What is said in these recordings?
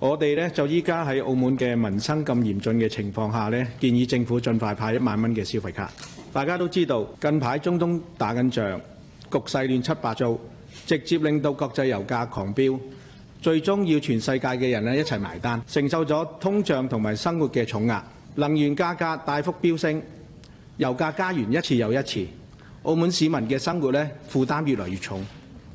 我哋咧就依家喺澳門嘅民生咁嚴峻嘅情況下咧，建議政府盡快派1萬蚊嘅消費卡。大家都知道，近排中東打緊仗，局勢亂七八糟，直接令到國際油價狂飆，最終要全世界嘅人咧一齊埋單，承受咗通脹同埋生活嘅重壓，能源價格大幅飆升，油價加完一次又一次，澳門市民嘅生活咧負擔越來越重。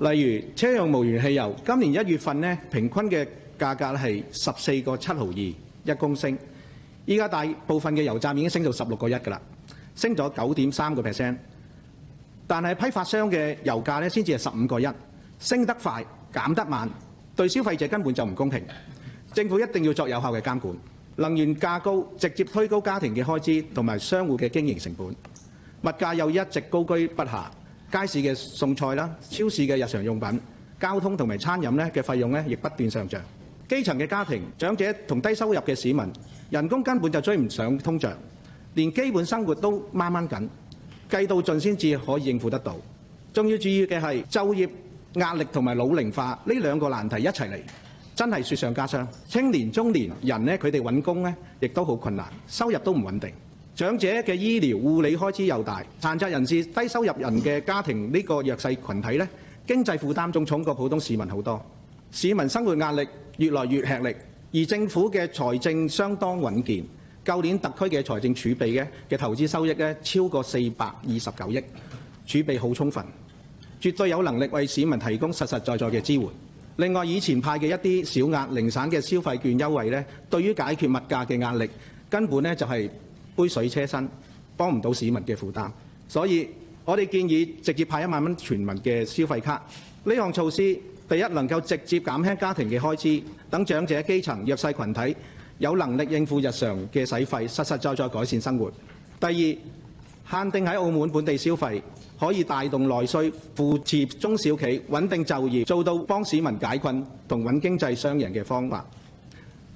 例如車用無鉛汽油，今年1月份咧平均嘅價格係14個7毫2一公升，依家大部分嘅油站已經升到16個1㗎啦，升咗9.3%。但係批發商嘅油價咧先至係15個1，升得快減得慢，對消費者根本就唔公平。政府一定要作有效嘅監管。能源價高，直接推高家庭嘅開支同埋商戶嘅經營成本，物價又一直高居不下。街市嘅餸菜啦、超市嘅日常用品、交通同埋餐飲咧嘅費用咧，亦不斷上漲。基層嘅家庭、長者同低收入嘅市民，人工根本就追唔上通脹，連基本生活都掹掹緊，計到盡先至可以應付得到。仲要注意嘅係就業壓力同埋老齡化呢兩個難題一齊嚟，真係雪上加霜。青年、中年人咧，佢哋揾工咧，亦都好困難，收入都唔穩定。長者嘅醫療護理開支又大，殘疾人士、低收入人嘅家庭呢個弱勢群體咧，經濟負擔仲重過普通市民好多。市民生活壓力越來越吃力，而政府嘅財政相當穩健。舊年特區嘅財政儲備嘅投資收益咧超過429億，儲備好充分，絕對有能力為市民提供實實在在嘅支援。另外，以前派嘅一啲小額零散嘅消費券優惠咧，對於解決物價嘅壓力根本咧就係杯水車薪，幫唔到市民嘅負擔。所以我哋建議直接派1萬蚊全民嘅消費卡。呢項措施第一能夠直接減輕家庭嘅開支，等長者、基層、弱勢群體有能力應付日常嘅使費，實實在在改善生活。第二，限定喺澳門本地消費，可以帶動內需，扶持中小企，穩定就業，做到幫市民解困同穩經濟雙贏嘅方法。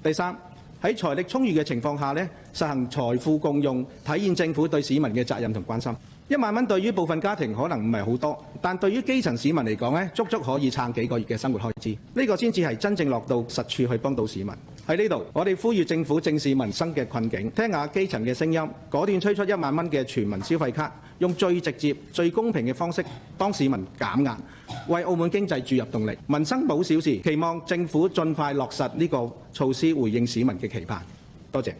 第三，喺財力充裕嘅情況下咧，實行財富共用，體現政府對市民嘅責任同關心。1萬蚊對於部分家庭可能唔係好多，但對於基層市民嚟講咧，足足可以撐幾個月嘅生活開支。呢個先至係真正落到實處去幫到市民。喺呢度，我哋呼籲政府正視民生嘅困境，聽下基層嘅聲音，果斷推出1萬蚊嘅全民消費卡，用最直接、最公平嘅方式幫市民減壓，為澳門經濟注入動力。民生冇小事，期望政府盡快落實呢個措施，回應市民嘅期盼。多謝。